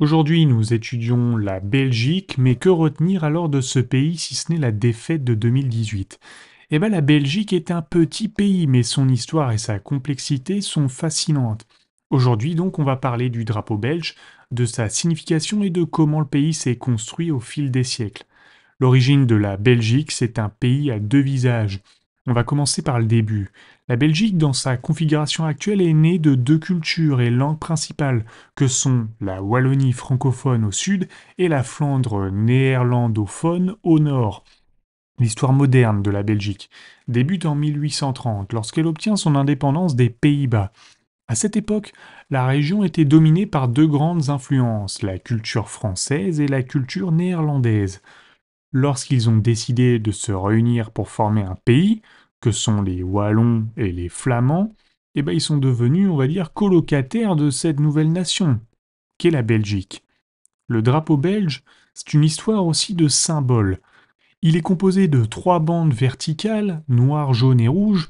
Aujourd'hui, nous étudions la Belgique, mais que retenir alors de ce pays si ce n'est la défaite de 2018? Eh bien, la Belgique est un petit pays, mais son histoire et sa complexité sont fascinantes. Aujourd'hui, donc, on va parler du drapeau belge, de sa signification et de comment le pays s'est construit au fil des siècles. L'origine de la Belgique, c'est un pays à deux visages. On va commencer par le début. La Belgique, dans sa configuration actuelle, est née de deux cultures et langues principales, que sont la Wallonie francophone au sud et la Flandre néerlandophone au nord. L'histoire moderne de la Belgique débute en 1830, lorsqu'elle obtient son indépendance des Pays-Bas. À cette époque, la région était dominée par deux grandes influences, la culture française et la culture néerlandaise. Lorsqu'ils ont décidé de se réunir pour former un pays, que sont les Wallons et les Flamands, eh ben ils sont devenus, on va dire, colocataires de cette nouvelle nation, qu'est la Belgique. Le drapeau belge, c'est une histoire aussi de symboles. Il est composé de trois bandes verticales, noire, jaune et rouge,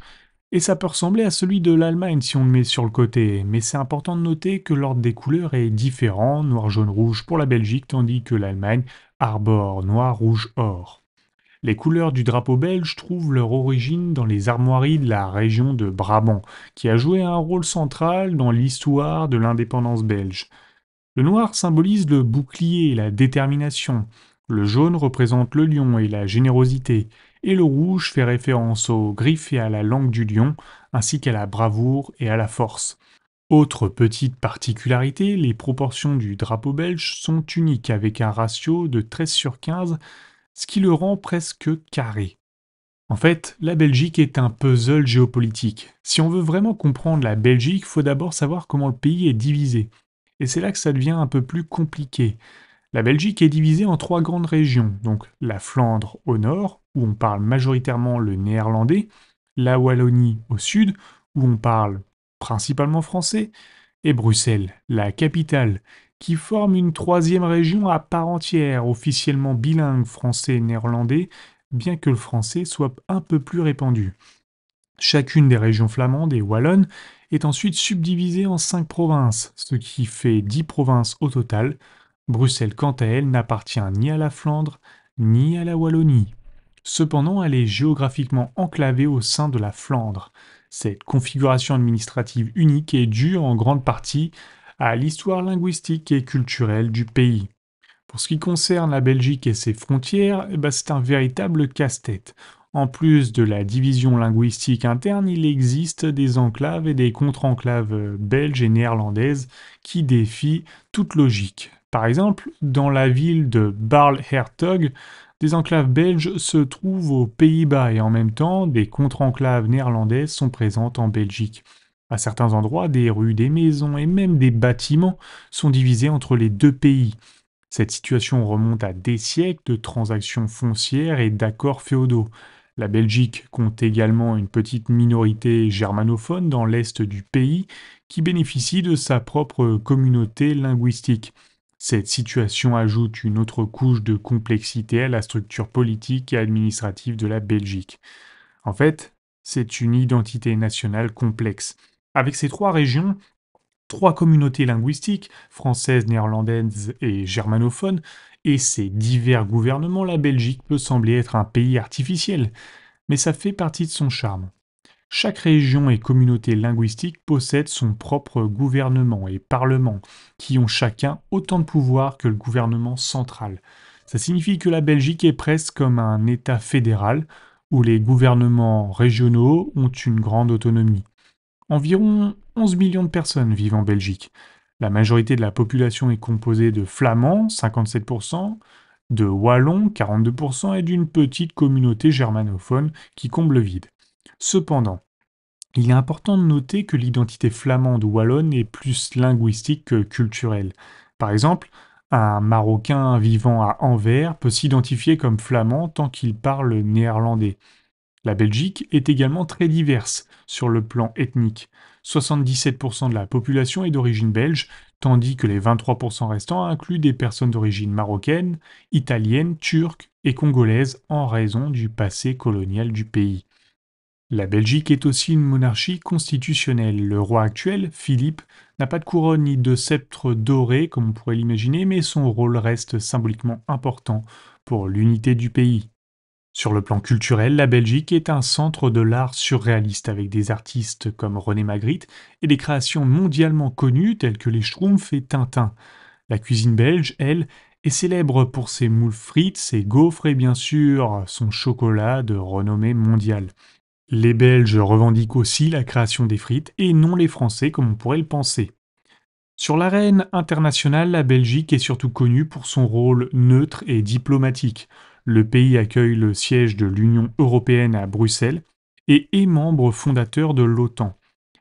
et ça peut ressembler à celui de l'Allemagne si on le met sur le côté, mais c'est important de noter que l'ordre des couleurs est différent, noir, jaune, rouge pour la Belgique, tandis que l'Allemagne arbore noir, rouge, or. Les couleurs du drapeau belge trouvent leur origine dans les armoiries de la région de Brabant, qui a joué un rôle central dans l'histoire de l'indépendance belge. Le noir symbolise le bouclier et la détermination, le jaune représente le lion et la générosité, et le rouge fait référence aux griffes et à la langue du lion, ainsi qu'à la bravoure et à la force. Autre petite particularité, les proportions du drapeau belge sont uniques avec un ratio de 13/15, ce qui le rend presque carré. En fait, la Belgique est un puzzle géopolitique. Si on veut vraiment comprendre la Belgique, il faut d'abord savoir comment le pays est divisé. Et c'est là que ça devient un peu plus compliqué. La Belgique est divisée en trois grandes régions, donc la Flandre au nord, où on parle majoritairement le néerlandais, la Wallonie au sud, où on parle principalement français, et Bruxelles, la capitale, qui forme une troisième région à part entière, officiellement bilingue français-néerlandais, bien que le français soit un peu plus répandu. Chacune des régions flamandes et wallonnes est ensuite subdivisée en 5 provinces, ce qui fait 10 provinces au total. Bruxelles, quant à elle, n'appartient ni à la Flandre ni à la Wallonie. Cependant, elle est géographiquement enclavée au sein de la Flandre. Cette configuration administrative unique est due en grande partie à l'histoire linguistique et culturelle du pays. Pour ce qui concerne la Belgique et ses frontières, eh ben, c'est un véritable casse-tête. En plus de la division linguistique interne, il existe des enclaves et des contre-enclaves belges et néerlandaises qui défient toute logique. Par exemple, dans la ville de Barle-Hertog, des enclaves belges se trouvent aux Pays-Bas et en même temps, des contre-enclaves néerlandaises sont présentes en Belgique. À certains endroits, des rues, des maisons et même des bâtiments sont divisés entre les deux pays. Cette situation remonte à des siècles de transactions foncières et d'accords féodaux. La Belgique compte également une petite minorité germanophone dans l'est du pays qui bénéficie de sa propre communauté linguistique. Cette situation ajoute une autre couche de complexité à la structure politique et administrative de la Belgique. En fait, c'est une identité nationale complexe. Avec ces trois régions, trois communautés linguistiques, françaises, néerlandaises et germanophones, et ces divers gouvernements, la Belgique peut sembler être un pays artificiel, mais ça fait partie de son charme. Chaque région et communauté linguistique possède son propre gouvernement et parlement, qui ont chacun autant de pouvoir que le gouvernement central. Ça signifie que la Belgique est presque comme un État fédéral, où les gouvernements régionaux ont une grande autonomie. Environ 11 millions de personnes vivent en Belgique. La majorité de la population est composée de Flamands, 57%, de Wallons, 42%, et d'une petite communauté germanophone qui comble le vide. Cependant, il est important de noter que l'identité flamande ou wallonne est plus linguistique que culturelle. Par exemple, un Marocain vivant à Anvers peut s'identifier comme flamand tant qu'il parle néerlandais. La Belgique est également très diverse sur le plan ethnique. 77% de la population est d'origine belge, tandis que les 23% restants incluent des personnes d'origine marocaine, italienne, turque et congolaise en raison du passé colonial du pays. La Belgique est aussi une monarchie constitutionnelle. Le roi actuel, Philippe, n'a pas de couronne ni de sceptre doré comme on pourrait l'imaginer, mais son rôle reste symboliquement important pour l'unité du pays. Sur le plan culturel, la Belgique est un centre de l'art surréaliste avec des artistes comme René Magritte et des créations mondialement connues telles que les Schtroumpfs et Tintin. La cuisine belge, elle, est célèbre pour ses moules frites, ses gaufres et bien sûr son chocolat de renommée mondiale. Les Belges revendiquent aussi la création des frites et non les Français comme on pourrait le penser. Sur l'arène internationale, la Belgique est surtout connue pour son rôle neutre et diplomatique. Le pays accueille le siège de l'Union européenne à Bruxelles et est membre fondateur de l'OTAN.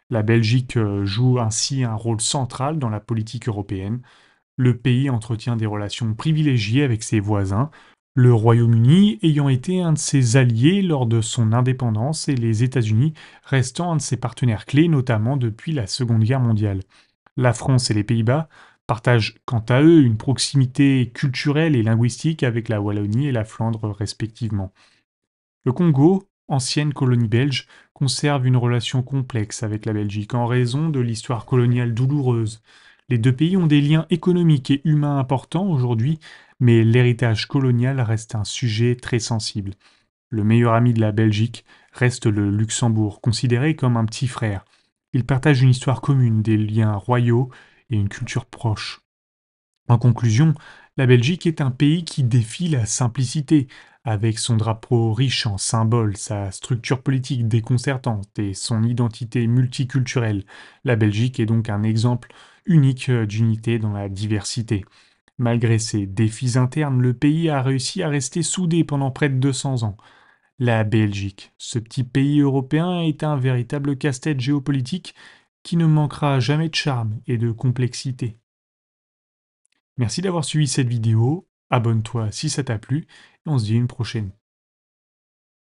La Belgique joue ainsi un rôle central dans la politique européenne. Le pays entretient des relations privilégiées avec ses voisins, le Royaume-Uni ayant été un de ses alliés lors de son indépendance et les États-Unis restant un de ses partenaires clés, notamment depuis la Seconde Guerre mondiale. La France et les Pays-Bas partagent quant à eux une proximité culturelle et linguistique avec la Wallonie et la Flandre respectivement. Le Congo, ancienne colonie belge, conserve une relation complexe avec la Belgique en raison de l'histoire coloniale douloureuse. Les deux pays ont des liens économiques et humains importants aujourd'hui, mais l'héritage colonial reste un sujet très sensible. Le meilleur ami de la Belgique reste le Luxembourg, considéré comme un petit frère. Ils partagent une histoire commune, des liens royaux et une culture proche. En conclusion, la Belgique est un pays qui défie la simplicité, avec son drapeau riche en symboles, sa structure politique déconcertante et son identité multiculturelle. La Belgique est donc un exemple unique d'unité dans la diversité. Malgré ses défis internes, le pays a réussi à rester soudé pendant près de 200 ans. La Belgique, ce petit pays européen, est un véritable casse-tête géopolitique qui ne manquera jamais de charme et de complexité. Merci d'avoir suivi cette vidéo, abonne-toi si ça t'a plu, et on se dit à une prochaine.